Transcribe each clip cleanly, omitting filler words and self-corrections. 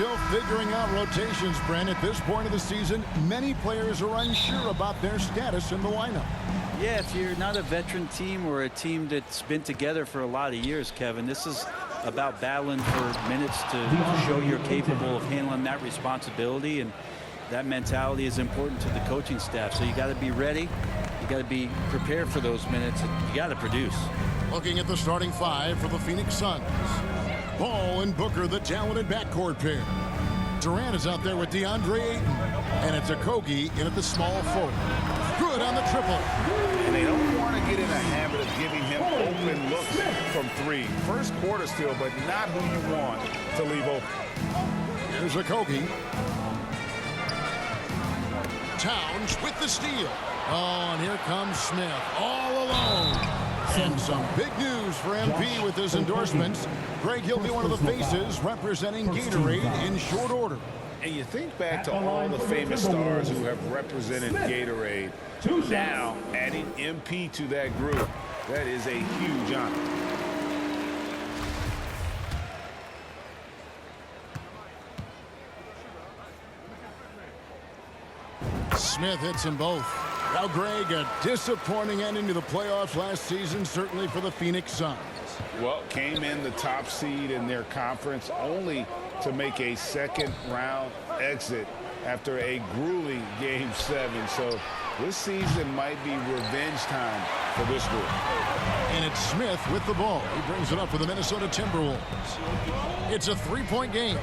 still figuring out rotations, Brent. At this point of the season, many players are unsure about their status in the lineup. Yeah, if you're not a veteran team or a team that's been together for a lot of years, Kevin, this is about battling for minutes to show you're capable of handling that responsibility, and that mentality is important to the coaching staff. So you got to be ready. You got to be prepared for those minutes. And you got to produce. Looking at the starting five for the Phoenix Suns. Paul and Booker, the talented backcourt pair. Durant is out there with DeAndre Ayton. And it's Okogie in at the small forward. Good on the triple. And they don't want to get in a habit of giving him open looks from three. First quarter still, but not who you want to leave open. Here's Okogie. Towns with the steal. Oh, and here comes Smith all alone. And some big news for MP with his endorsements. Greg, he'll be one of the faces representing Gatorade in short order. And you think back to all the famous stars who have represented Gatorade. Now, adding MP to that group, that is a huge honor. Smith hits them both. Now, Greg, a disappointing ending to the playoffs last season, certainly for the Phoenix Suns. Well, came in the top seed in their conference only to make a second-round exit after a grueling Game 7. So this season might be revenge time for this group. And it's Smith with the ball. He brings it up for the Minnesota Timberwolves. It's a three-point game.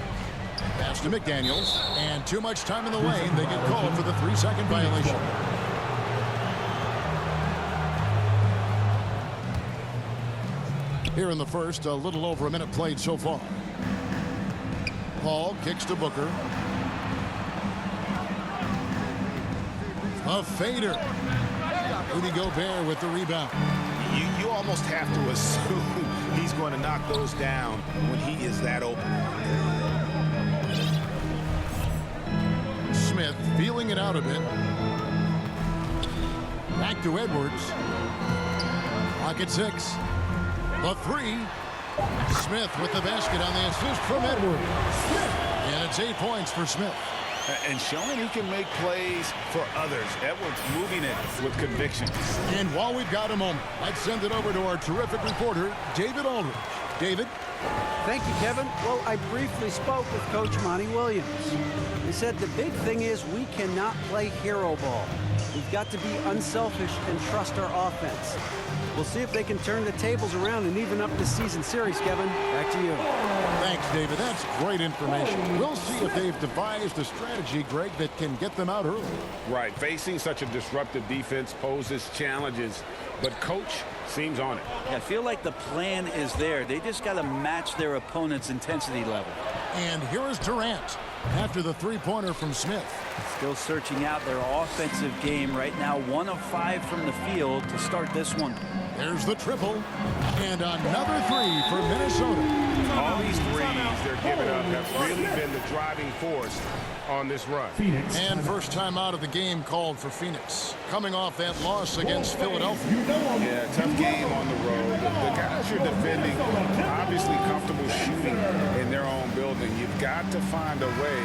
Pass to McDaniels, and too much time in the lane. They get called for the 3-second violation. Here in the first, a little over a minute played so far. Paul kicks to Booker. A fader. Rudy Gobert with the rebound. You almost have to assume he's going to knock those down when he is that open. Smith feeling it out a bit. Back to Edwards. Clock at 6. The three. Smith with the basket on the assist from Edwards. And it's 8 points for Smith. And showing he can make plays for others. Edwards moving it with conviction. And while we've got a moment, let's send it over to our terrific reporter, David Aldridge. David? Thank you, Kevin. Well, I briefly spoke with Coach Monty Williams. He said the big thing is we cannot play hero ball. We've got to be unselfish and trust our offense. We'll see if they can turn the tables around and even up this season series, Kevin. Back to you. Thanks, David. That's great information. We'll see if they've devised a strategy, Greg, that can get them out early. Right. Facing such a disruptive defense poses challenges, but Coach seems on it. Yeah, I feel like the plan is there. They just got to match their opponent's intensity level. And here is Durant after the three-pointer from Smith. Still searching out their offensive game right now. 1 of 5 from the field to start this one. There's the triple. And another three for Minnesota. All these threes they're giving up have really been the driving force on this run. And first time out of the game called for Phoenix. Coming off that loss against Philadelphia. Yeah, tough game on the road. The guys you're defending obviously comfortable shooting in their own building. You've got to find a way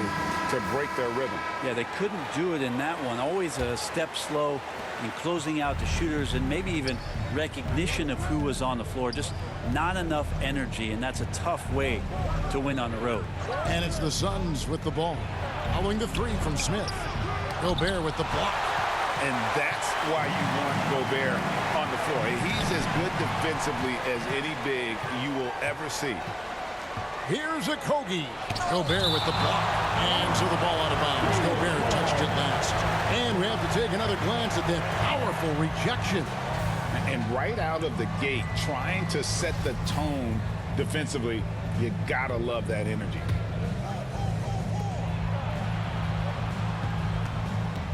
to break their rhythm. Yeah, they couldn't do it in that one. Always a step slow in closing out the shooters and maybe even recognition of who was on the floor. Just not enough energy, and that's a tough way to win on the road. And it's the Suns with the ball. Following the three from Smith. Gobert with the block. And that's why you want Gobert on the floor. He's as good defensively as any big you will ever see. Here's Okogie. Gobert with the block. And so the ball out of bounds. Gobert touched it last. And we have to take another glance at that powerful rejection. And right out of the gate, trying to set the tone defensively, you gotta love that energy.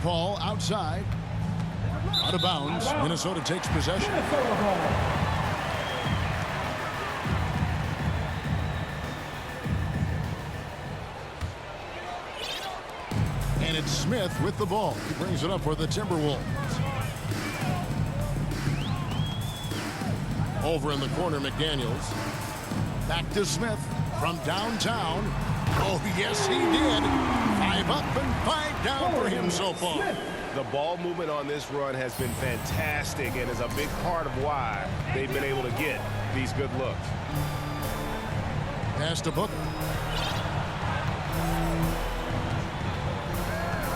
Paul outside. Out of bounds. Minnesota takes possession. And it's Smith with the ball. He brings it up for the Timberwolves. Over in the corner, McDaniels. Back to Smith from downtown. Oh, yes, he did. 5 up and 5 down for him so far. The ball movement on this run has been fantastic and is a big part of why they've been able to get these good looks. Pass to Booker.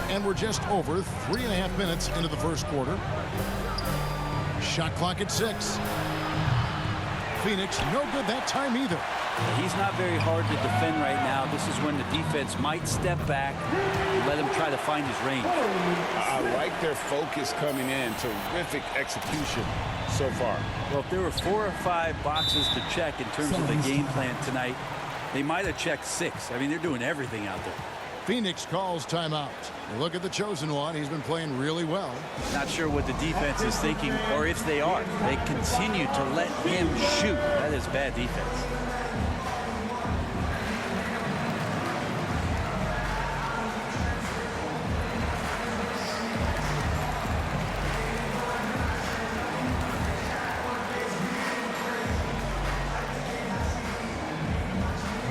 And we're just over 3.5 minutes into the first quarter. Shot clock at 6. Phoenix no good that time either. He's not very hard to defend right now. This is when the defense might step back and let him try to find his range. I like their focus coming in. Terrific execution so far. Well, if there were 4 or 5 boxes to check in terms of the game plan tonight, they might have checked 6. I mean, they're doing everything out there. Phoenix calls timeout. Look at the chosen one. He's been playing really well. Not sure what the defense is thinking, or if they are. They continue to let him shoot. That is bad defense.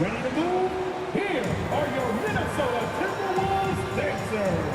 Ready to move? Here are your Minnesota Timberwolves Sixers.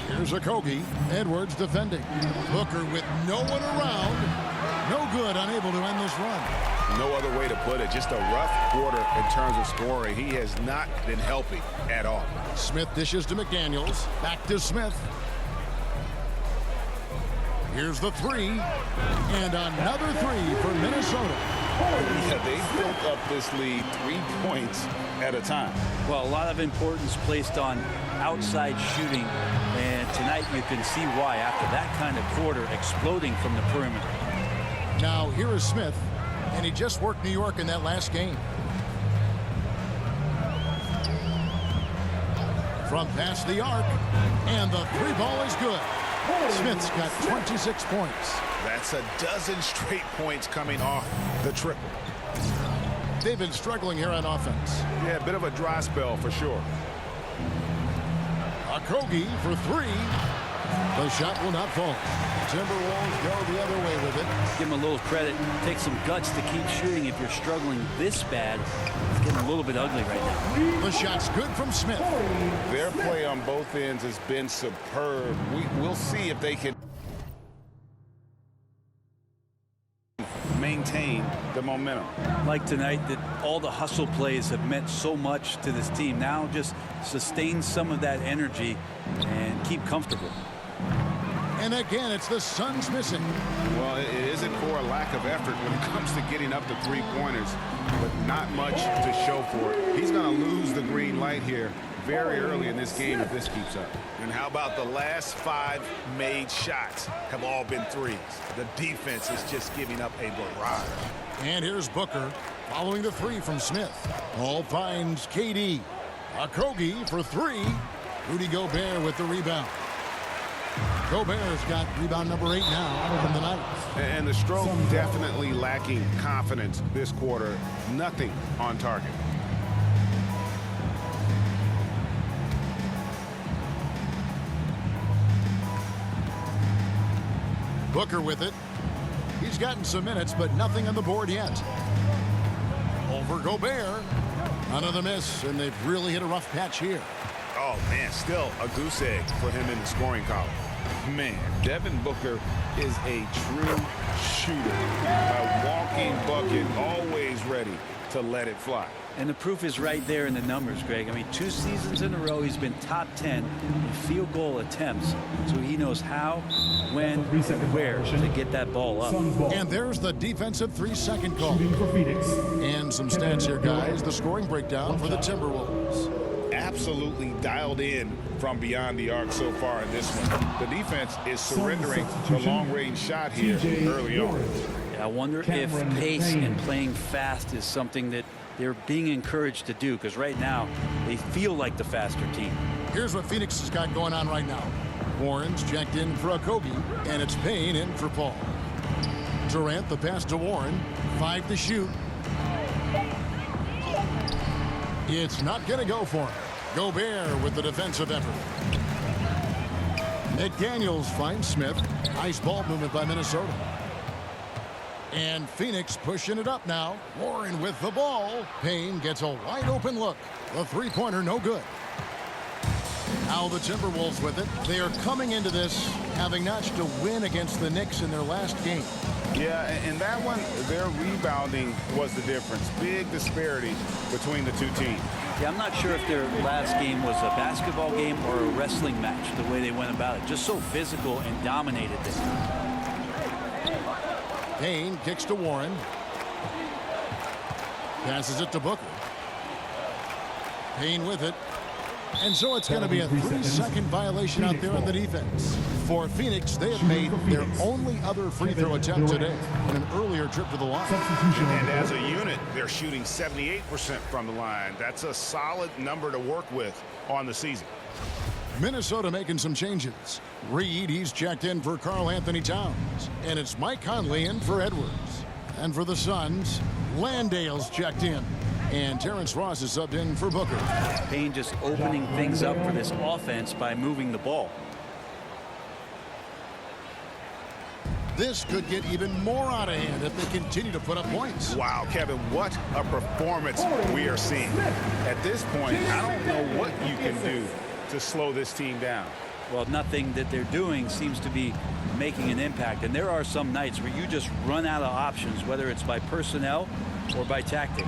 Here's Okogie. Edwards defending. Booker with no one around. No good, unable to end this run. No other way to put it. Just a rough quarter in terms of scoring. He has not been helping at all. Smith dishes to McDaniels. Back to Smith. Here's the 3. And another 3 for Minnesota. Yeah, they built up this lead 3 points at a time. Well, a lot of importance placed on outside shooting, and tonight you can see why after that kind of quarter exploding from the perimeter. Now here is Smith, and he just worked New York in that last game. From past the arc, and the 3 ball is good. Smith's got 26 points. That's a dozen straight points coming off the triple. They've been struggling here on offense. Yeah, a bit of a dry spell for sure. Okogie for 3. The shot will not fall. Timberwolves go the other way with it. Give him a little credit. Take some guts to keep shooting if you're struggling this bad. It's getting a little bit ugly right now. The shot's good from Smith. Their play on both ends has been superb. We'll see if they can maintain the momentum. Like tonight, that all the hustle plays have meant so much to this team. Now just sustain some of that energy and keep comfortable. And again, it's the Suns missing. Well, it isn't for a lack of effort when it comes to getting up to three-pointers, but not much to show for it. He's going to lose the green light here very early in this game if this keeps up. And how about the last 5 made shots have all been threes? The defense is just giving up a barrage. And here's Booker following the 3 from Smith. Ball finds KD. Okogie for 3. Rudy Gobert with the rebound. Gobert's got rebound number 8 now from the Knights. And the stroke definitely lacking confidence this quarter. Nothing on target. Booker with it. He's gotten some minutes, but nothing on the board yet. Over Gobert. Another miss, and they've really hit a rough patch here. Oh, man, still a goose egg for him in the scoring column. Man, Devin Booker is a true shooter. A walking bucket, always ready to let it fly. And the proof is right there in the numbers, Greg. I mean, 2 seasons in a row, he's been top 10 in field goal attempts. So he knows how, when, and where to get that ball up. And there's the defensive 3-second call. Shooting for Phoenix. And some stats here, guys. The scoring breakdown for the Timberwolves. Absolutely dialed in from beyond the arc so far in this one. The defense is surrendering the long-range shot here early on. Yeah, I wonder if pace and playing fast is something that they're being encouraged to do, because right now they feel like the faster team. Here's what Phoenix has got going on right now. Warren's checked in for Okogie, and it's Payne in for Paul. Durant, the pass to Warren. 5 to shoot. It's not going to go for him. Gobert with the defensive effort. McDaniels finds Smith. Nice ball movement by Minnesota. And Phoenix pushing it up now. Warren with the ball. Payne gets a wide open look. The 3-pointer no good. Now the Timberwolves with it. They are coming into this having notched a win against the Knicks in their last game. Yeah, and that one, their rebounding was the difference. Big disparity between the two teams. Yeah, I'm not sure if their last game was a basketball game or a wrestling match, the way they went about it. Just so physical and dominated this time. Payne kicks to Warren. Passes it to Booker. Payne with it. And so it's going to be a 3-second violation out there on the defense. For Phoenix, they have made their only other free throw attempt today in an earlier trip to the line. And as a unit, they're shooting 78% from the line. That's a solid number to work with on the season. Minnesota making some changes. Reed, he's checked in for Karl Anthony Towns. And it's Mike Conley in for Edwards. And for the Suns, Landale's checked in. And Terrence Ross is subbed in for Booker. Payne just opening things up for this offense by moving the ball. This could get even more out of hand if they continue to put up points. Wow, Kevin, what a performance we are seeing. At this point, I don't know what you can do to slow this team down. Well, nothing that they're doing seems to be making an impact. And there are some nights where you just run out of options, whether it's by personnel or by tactic.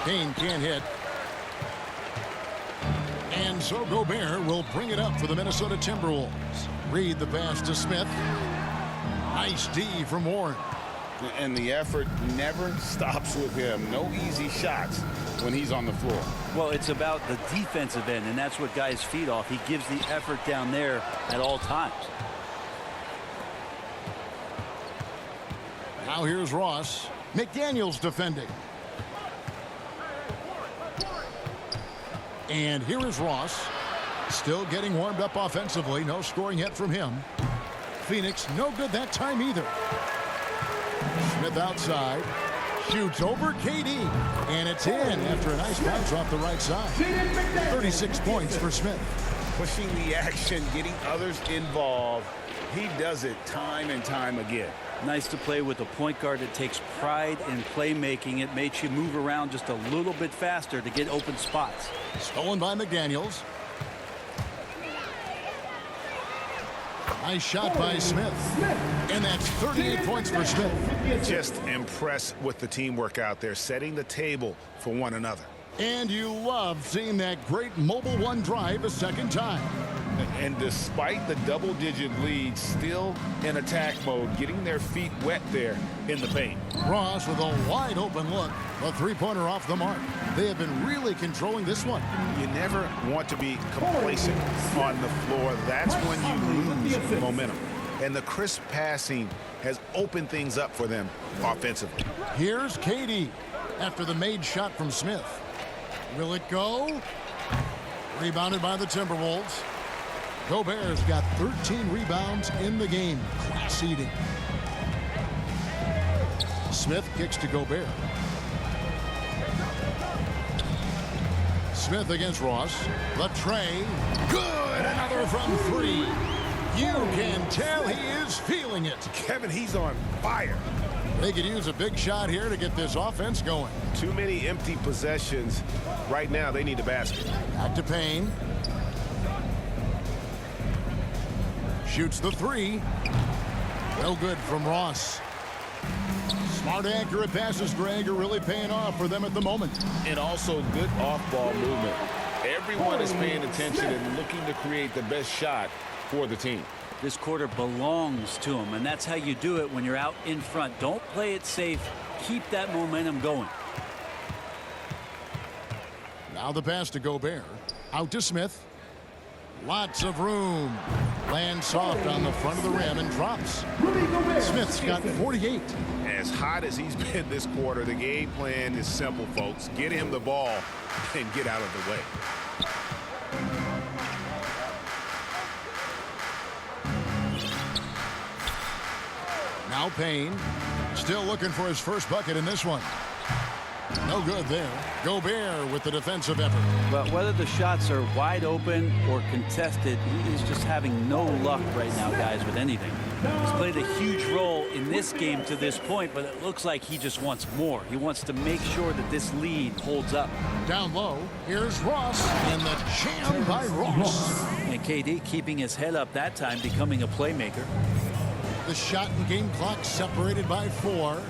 Payne can't hit. And so Gobert will bring it up for the Minnesota Timberwolves. Reed the pass to Smith. Nice D from Warren. And the effort never stops with him. No easy shots when he's on the floor. Well, it's about the defensive end, and that's what guys feed off. He gives the effort down there at all times. Now here's Ross. McDaniels defending. And here is Ross. Still getting warmed up offensively. No scoring yet from him. Phoenix no good that time either. Smith outside. Shoots over KD. And it's in after a nice bounce off the right side. 36 points for Smith. Pushing the action, getting others involved. He does it time and time again. Nice to play with a point guard that takes pride in playmaking. It makes you move around just a little bit faster to get open spots. Stolen by McDaniels. Nice shot by Smith. And that's 38 points for Smith. Just impressed with the teamwork out there, setting the table for one another. And you love seeing that great mobile one drive a second time. And despite the double-digit lead, still in attack mode, getting their feet wet there in the paint. Ross with a wide open look. A three-pointer off the mark. They have been really controlling this one. You never want to be complacent on the floor. That's when you lose momentum. And the crisp passing has opened things up for them offensively. Here's KD after the made shot from Smith. Will it go? Rebounded by the Timberwolves. Gobert's got 13 rebounds in the game. Class eating. Smith kicks to Gobert. Smith against Ross. The tray. Good. Another from three. You can tell he is feeling it. Kevin, he's on fire. They could use a big shot here to get this offense going. Too many empty possessions. Right now, they need a basket. Back to Payne. Shoots the three. No good from Ross. Smart, accurate passes, Greg, are really paying off for them at the moment. And also good off-ball movement. Everyone is paying attention and looking to create the best shot for the team. This quarter belongs to him, and that's how you do it when you're out in front. Don't play it safe. Keep that momentum going. Now the pass to Gobert. Out to Smith. Lots of room. Lands soft on the front of the rim and drops. Smith's got 48. As hot as he's been this quarter, the game plan is simple, folks. Get him the ball and get out of the way. Now Payne. Still looking for his first bucket in this one. No good there. Gobert with the defensive effort. But whether the shots are wide open or contested, he is just having no luck right now, guys, with anything. He's played a huge role in this game to this point, but it looks like he just wants more. He wants to make sure that this lead holds up. Down low, here's Ross, and the jam by Ross. And KD keeping his head up that time, becoming a playmaker. The shot and game clock separated by 4.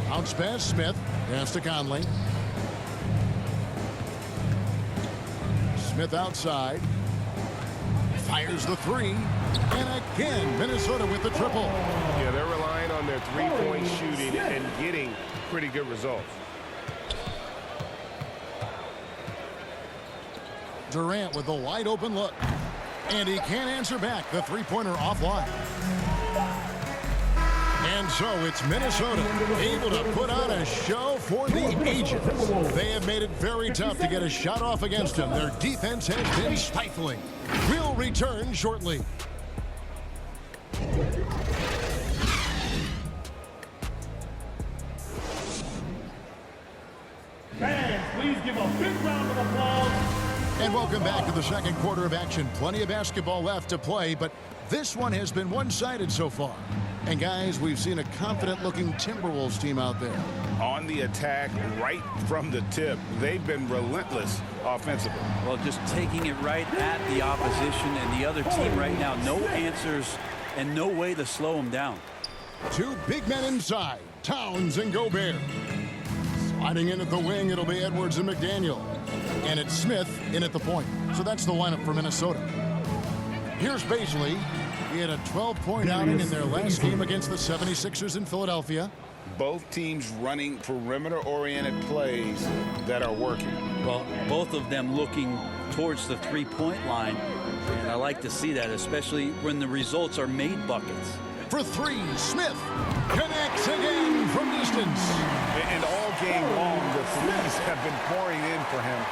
Bounce pass, Smith. Pass to Conley. Smith outside. Fires the three. And again, Minnesota with the triple. Yeah, they're relying on their three-point shooting and getting pretty good results. Durant with a wide open look. And he can't answer back. The three-pointer offline. And so it's Minnesota able to put on a show for the ages. They have made it very tough to get a shot off against them. Their defense has been stifling. We'll return shortly. Fans, please give a big round of applause. And welcome back to the second quarter of action. Plenty of basketball left to play, but this one has been one-sided so far. And guys, we've seen a confident-looking Timberwolves team out there. On the attack right from the tip. They've been relentless offensively. Well, just taking it right at the opposition and the other team right now. No answers and no way to slow them down. Two big men inside, Towns and Gobert. Sliding in at the wing, it'll be Edwards and McDaniel. And it's Smith in at the point. So that's the lineup for Minnesota. Here's Baisley. He had a 12-point outing in their last game against the 76ers in Philadelphia. Both teams running perimeter-oriented plays that are working. Well, both of them looking towards the three-point line. And I like to see that, especially when the results are made buckets. For three, Smith connects again from distance. And all game long, the threes have been pouring in for him.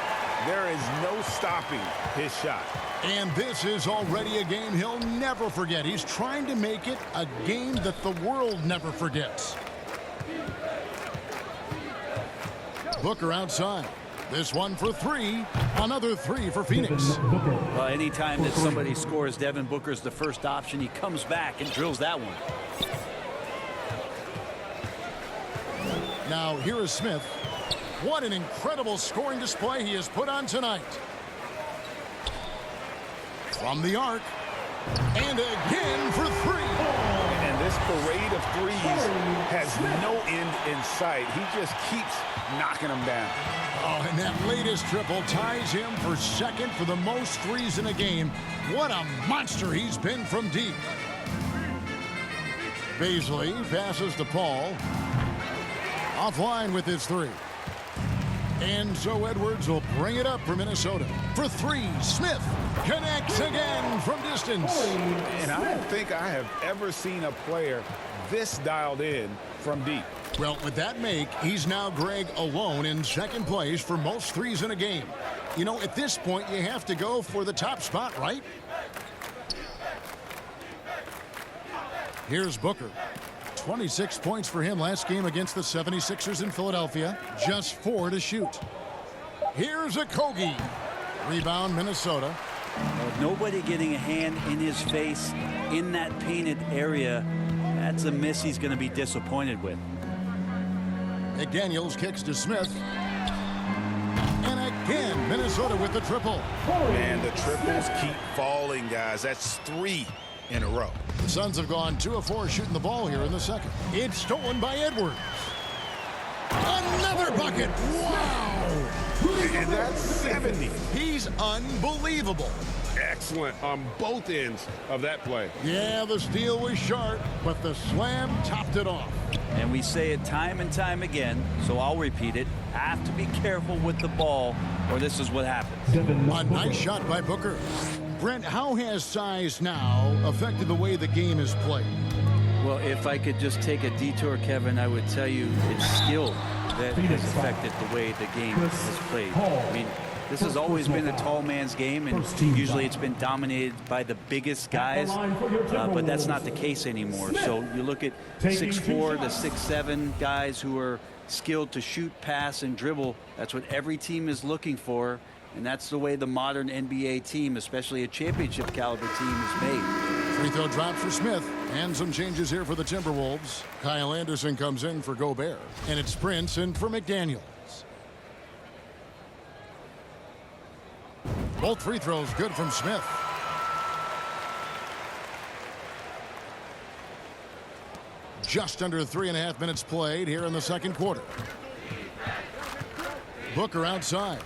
There is no stopping his shot. And this is already a game he'll never forget. He's trying to make it a game that the world never forgets. Booker outside. This one for three. Another three for Phoenix. Well, anytime that somebody scores, Devin Booker's the first option. He comes back and drills that one. Now, here is Smith. What an incredible scoring display he has put on tonight. From the arc, And again for three. And this parade of threes has no end in sight. He just keeps knocking them down. Oh, and that latest triple ties him for second for the most threes in a game. What a monster he's been from deep. Beasley passes to Paul. Offline with his three. And so Edwards will bring it up for Minnesota. For three, Smith connects again from distance. And I don't think I have ever seen a player this dialed in from deep. Well, with that make, he's now, Greg, alone in second place for most threes in a game. You know, at this point, you have to go for the top spot, right? Here's Booker. 26 points for him last game against the 76ers in Philadelphia. Just 4 to shoot. Here's a Kogi. Rebound, Minnesota. Nobody getting a hand in his face in that painted area. That's a miss he's going to be disappointed with. McDaniels kicks to Smith. And again, Minnesota with the triple. Man, the triples keep falling, guys. That's 3 in a row. The Suns have gone 2 of 4 shooting the ball here in the second. It's stolen by Edwards. Another bucket. Wow. And that's 70. He's unbelievable. Excellent on both ends of that play. Yeah, the steal was sharp, but the slam topped it off. And we say it time and time again, so I'll repeat it. Have to be careful with the ball, or this is what happens. A nice shot by Booker. Brent, how has size now affected the way the game is played? Well, if I could just take a detour, Kevin, I would tell you it's skill that has affected the way the game is played. I mean, this has always been a tall man's game, and usually it's been dominated by the biggest guys, but that's not the case anymore. So you look at 6'4" to 6'7" guys who are skilled to shoot, pass, and dribble. That's what every team is looking for, and that's the way the modern NBA team, especially a championship caliber team, is made. Free throw drops for Smith, and some changes here for the Timberwolves. Kyle Anderson comes in for Gobert, and it's Prince in for McDaniels. Both free throws good from Smith. Just under 3.5 minutes played here in the second quarter. Booker outside.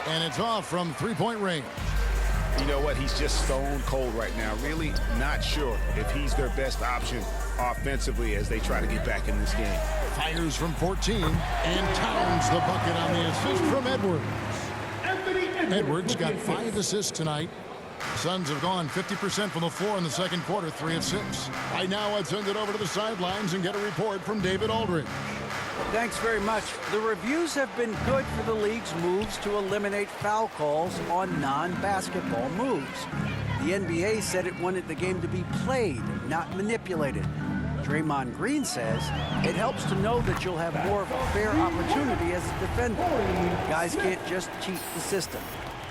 And it's off from three-point range. You know what? He's just stone cold right now. Really not sure if he's their best option offensively as they try to get back in this game. Fires from 14, and Towns the bucket on the assist from Edwards. Edwards got 5 assists tonight. Suns have gone 50% from the floor in the second quarter, 3 of 6. Right now, I'd send it over to the sidelines and get a report from David Aldridge. Thanks very much. The reviews have been good for the league's moves to eliminate foul calls on non-basketball moves. The NBA said it wanted the game to be played, not manipulated. Draymond Green says it helps to know that you'll have more of a fair opportunity as a defender. Guys can't just cheat the system.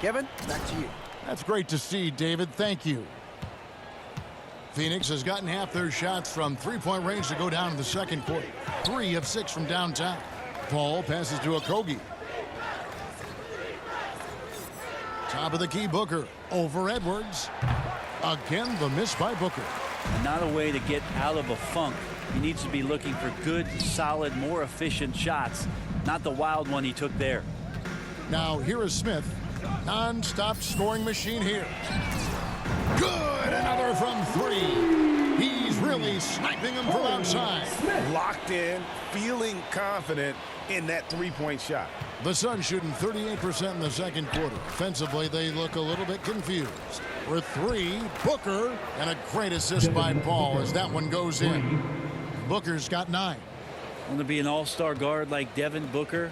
Kevin, back to you. That's great to see, David. Thank you. Phoenix has gotten half their shots from three-point range to go down in the second quarter. 3 of 6 from downtown. Paul passes to Okogie. Top of the key, Booker. Over Edwards. Again, the miss by Booker. Not a way to get out of a funk. He needs to be looking for good, solid, more efficient shots, not the wild one he took there. Now, here is Smith. Non-stop scoring machine here. Good! Another from 3. He's really sniping them from outside. Locked in, feeling confident in that three-point shot. The Suns shooting 38% in the second quarter. Offensively, they look a little bit confused. For 3, Booker, and a great assist by Paul as that one goes in. Booker's got 9. Want to be an all-star guard like Devin Booker?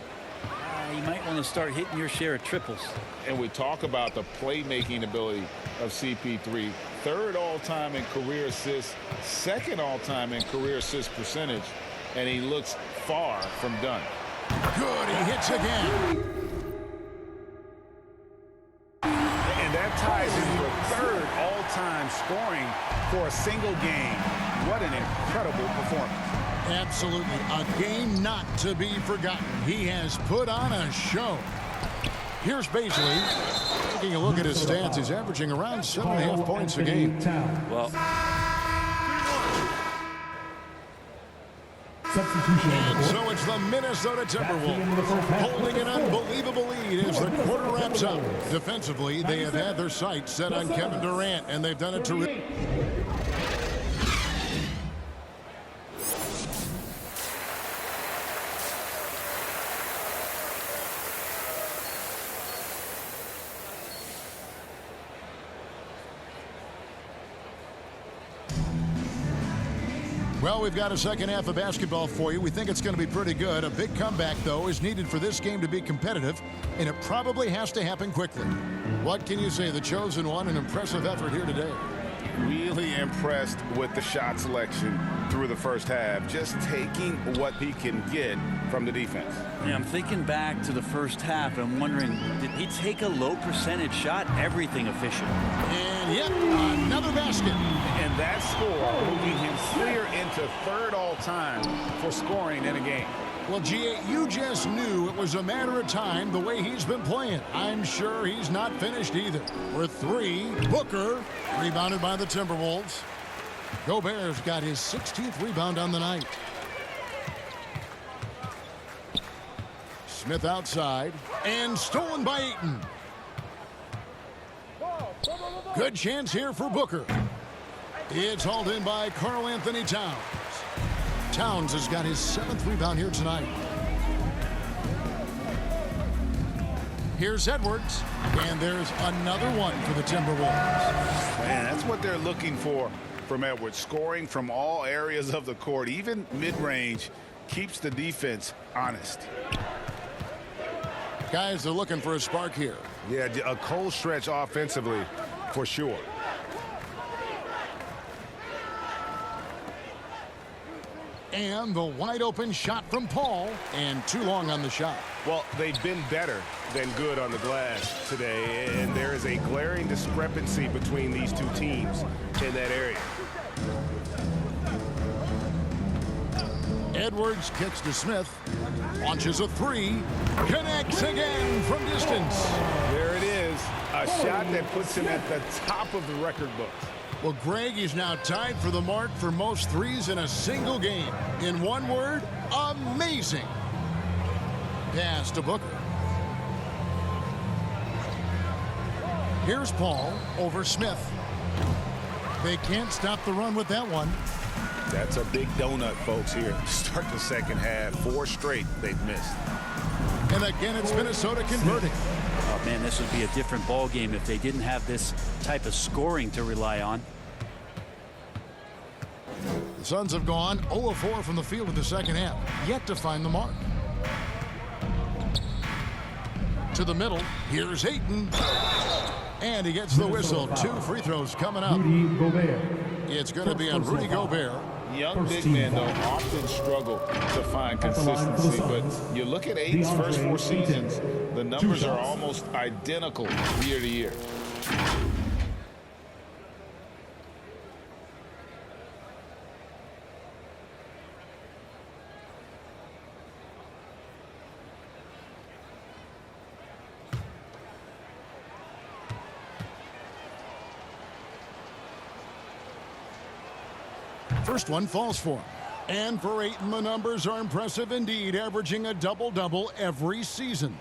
You might want to start hitting your share of triples. And we talk about the playmaking ability of CP3. 3rd all-time in career assists, 2nd all-time in career assist percentage, and he looks far from done. Good, he hits again. And that ties him for 3rd all-time scoring for a single game. What an incredible performance. Absolutely, a game not to be forgotten. He has put on a show. Here's Beasley. Taking a look at his stats, he's averaging around 7.5 points a game. Well, Substitution on the And court. so it's the Minnesota Timberwolves holding an unbelievable lead as the quarter wraps up. Defensively, they have had their sights set on Kevin Durant, and they've done it terrific. Well, we've got a second half of basketball for you. We think it's going to be pretty good. A big comeback, though, is needed for this game to be competitive, and it probably has to happen quickly. What can you say? The chosen one, an impressive effort here today. Really impressed with the shot selection through the first half, just taking what he can get from the defense. yeah, I'm thinking back to the first half. I'm wondering, did he take a low percentage shot? Everything efficient. And yet, another basket. And that score moving him clear into third all-time for scoring in a game. Well, G.A., you just knew it was a matter of time the way he's been playing. I'm sure he's not finished either. For three, Booker, rebounded by the Timberwolves. Gobert's got his 16th rebound on the night. Smith outside, and stolen by Ayton. Good chance here for Booker. It's hauled in by Karl Anthony Towns. Towns has got his 7th rebound here tonight. Here's Edwards, and there's another one for the Timberwolves. Man, that's what they're looking for from Edwards. Scoring from all areas of the court, even mid-range, keeps the defense honest. Guys are looking for a spark here. Yeah, a cold stretch offensively for sure. And the wide open shot from Paul, and too long on the shot. Well, they've been better than good on the glass today, and there is a glaring discrepancy between these two teams in that area. Edwards kicks to Smith, launches a three, connects again from distance. There it is, a shot that puts him at the top of the record books. Well, Greg is now tied for the mark for most threes in a single game. In one word, amazing. Pass to Booker. Here's Paul over Smith. They can't stop the run with that one. That's a big donut, folks, here. Start the second half. 4 straight they've missed. And again, it's Minnesota converting. Oh, man, this would be a different ball game if they didn't have this type of scoring to rely on. The Suns have gone 0 of 4 from the field in the second half, yet to find the mark. To the middle, here's Ayton. And he gets the whistle. 2 free throws coming up. Rudy Gobert. It's going to be on Rudy Gobert. Young big men, though, often struggle to find consistency, but you look at Ayton's first 4 seasons, the numbers are almost identical year to year. First one falls for him. And for Ayton, the numbers are impressive indeed, averaging a double-double every season.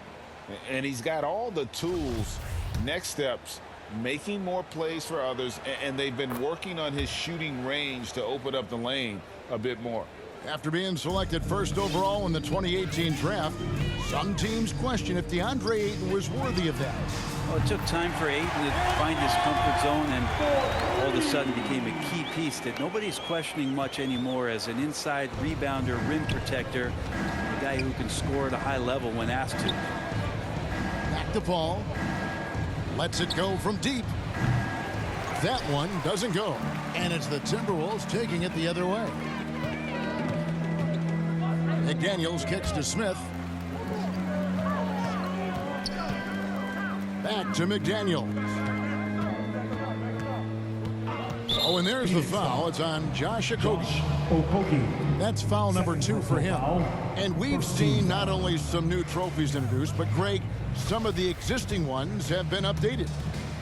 And he's got all the tools, next steps, making more plays for others, and they've been working on his shooting range to open up the lane a bit more. After being selected first overall in the 2018 draft, some teams question if DeAndre Ayton was worthy of that. Well, it took time for Ayton to find his comfort zone, and all of a sudden became a key piece that nobody's questioning much anymore as an inside rebounder, rim protector, a guy who can score at a high level when asked to. Back to Paul. Lets it go from deep. That one doesn't go. And it's the Timberwolves taking it the other way. McDaniels kicks to Smith. Back to McDaniels. Oh, and there's the foul. It's on Josh Okogie. That's foul number 2 for him. And we've seen not only some new trophies introduced, but Greg, Some of the existing ones have been updated.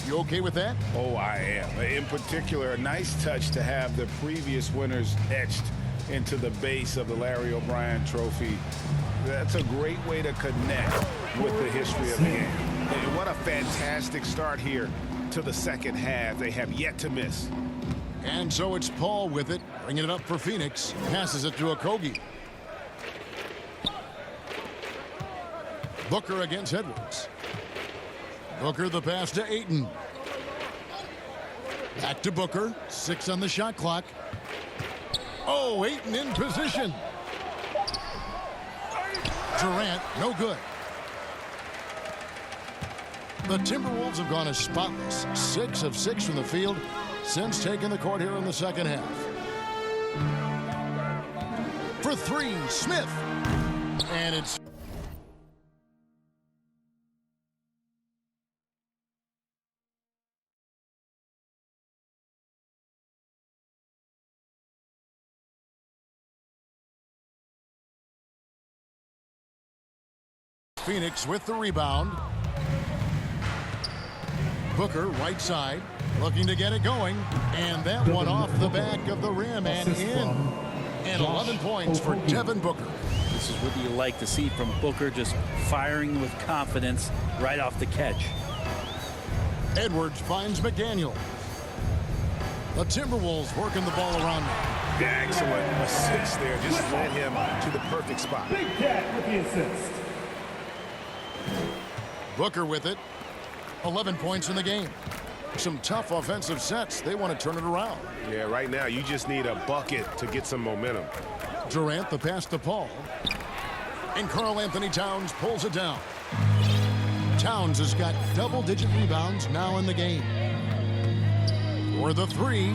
You okay with that? Oh, I am. In particular, a nice touch to have the previous winners etched into the base of the Larry O'Brien Trophy. That's a great way to connect with the history of the game. And what a fantastic start here to the second half. They have yet to miss. And so it's Paul with it, bringing it up for Phoenix. Passes it to Okogie. Booker against Edwards. Booker the pass to Ayton. Back to Booker. 6 on the shot clock. Oh, Ayton in position. Durant, no good. The Timberwolves have gone as spotless. 6 of 6 from the field since taking the court here in the second half. For 3, Smith. And it's Phoenix with the rebound. Booker, right side, looking to get it going. And that one off the back of the rim and in. And 11 points for Devin Booker. This is what you like to see from Booker, just firing with confidence right off the catch. Edwards finds McDaniel. The Timberwolves working the ball around now. Excellent assist there. Just led him to the perfect spot. Big Cat with the assist. Booker with it. 11 points in the game. Some tough offensive sets. They want to turn it around. Yeah, right now you just need a bucket to get some momentum. Durant the pass to Paul. And Karl Anthony Towns pulls it down. Towns has got double-digit rebounds now in the game. For the 3.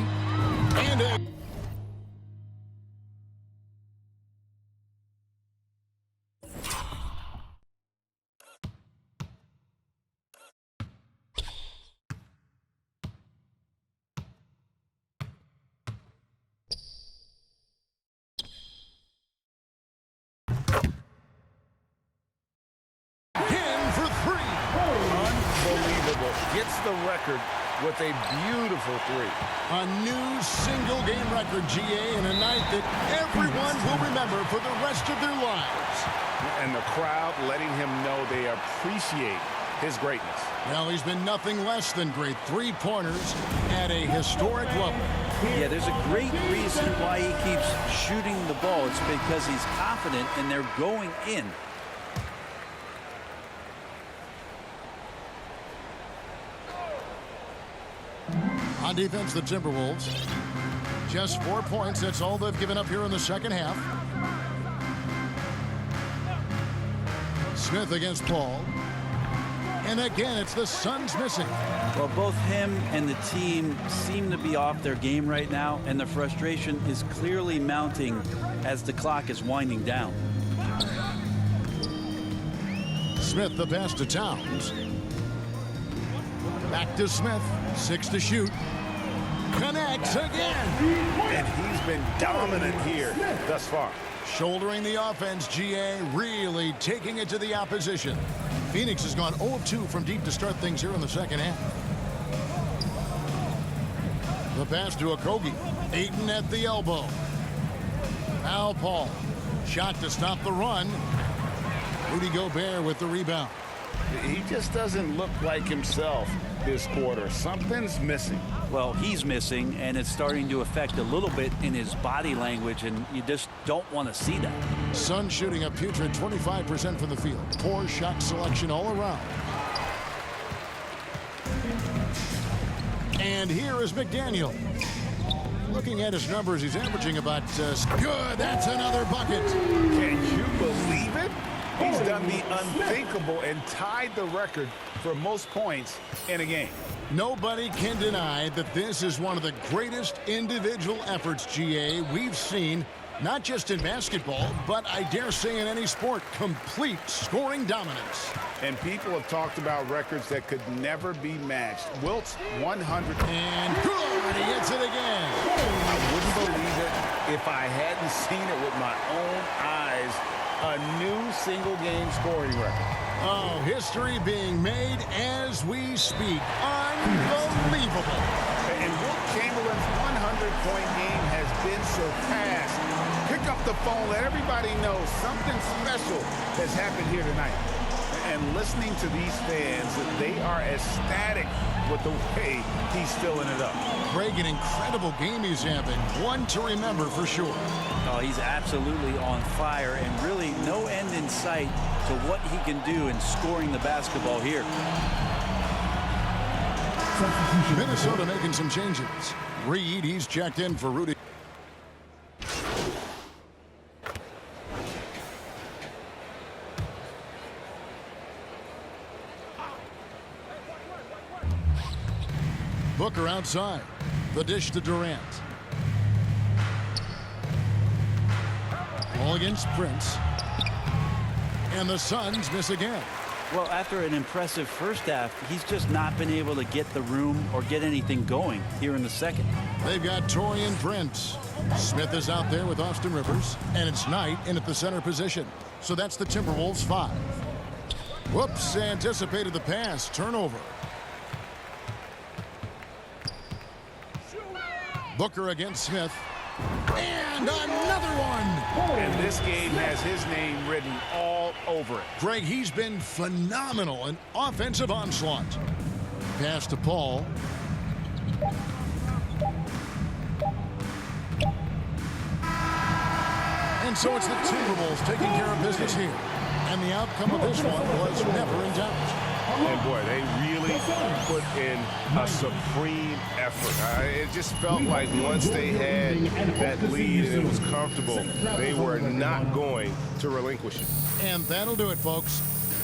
And a Gets the record with a beautiful 3. A new single-game record, GA, in a night that everyone will remember for the rest of their lives. And the crowd letting him know they appreciate his greatness. Well, he's been nothing less than great. 3-pointers at a historic level. Yeah, there's a great reason why he keeps shooting the ball. It's because he's confident and they're going in. On defense, the Timberwolves. Just 4 points. That's all they've given up here in the second half. Smith against Paul. And again, it's the Suns missing. Well, both him and the team seem to be off their game right now, and the frustration is clearly mounting as the clock is winding down. Smith the pass to Towns. Back to Smith. 6 to shoot. Connects again. And he's been dominant here thus far. Shouldering the offense, GA really taking it to the opposition. Phoenix has gone 0 of 2 from deep to start things here in the second half. The pass to Okogie. Ayton at the elbow. Now Paul. Shot to stop the run. Rudy Gobert with the rebound. He just doesn't look like himself this quarter. Something's missing. Well, he's missing, and it's starting to affect a little bit in his body language, and you just don't want to see that. Suns shooting a putrid 25% from the field. Poor shot selection all around. And here is McDaniel. Looking at his numbers, he's averaging about good. That's another bucket. Can you believe it? He's done the unthinkable and tied the record for most points in a game. Nobody can deny that this is one of the greatest individual efforts, GA, we've seen, not just in basketball, but I dare say in any sport. Complete scoring dominance. And people have talked about records that could never be matched. Wilt's 100. And good, he hits it again. I wouldn't believe it if I hadn't seen it with my own eyes. A new single-game scoring record. Oh, history being made as we speak. Unbelievable. And Wilt Chamberlain's 100-point game has been surpassed. Pick up the phone, let everybody know something special has happened here tonight. And listening to these fans, they are ecstatic with the way he's filling it up. Greg, an incredible game he's having. One to remember for sure. Oh, he's absolutely on fire, and really no end in sight to what he can do in scoring the basketball here. Minnesota making some changes. Reed, he's checked in for Rudy. Booker outside. The dish to Durant. Ball against Prince. And the Suns miss again. Well, after an impressive first half, he's just not been able to get the room or get anything going here in the second. They've got Taurean Prince. Smith is out there with Austin Rivers. And it's Knight in at the center position. So that's the Timberwolves 5. Whoops, anticipated the pass. Turnover. Booker against Smith. And another one. And this game has his name written all over it. Greg, he's been phenomenal. An offensive onslaught. Pass to Paul. And so it's the Timberwolves taking care of business here. And the outcome of this one was never in doubt. And boy, they really put in a supreme effort. It just felt like once they had that lead and it was comfortable, they were not going to relinquish it. And that'll do it, folks.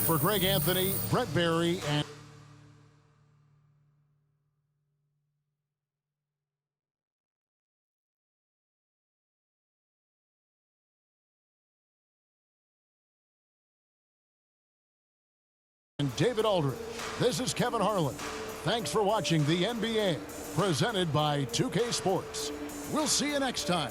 For Greg Anthony, Brett Barry, and David Aldridge. This is Kevin Harlan. Thanks for watching the NBA, presented by 2K Sports. We'll see you next time.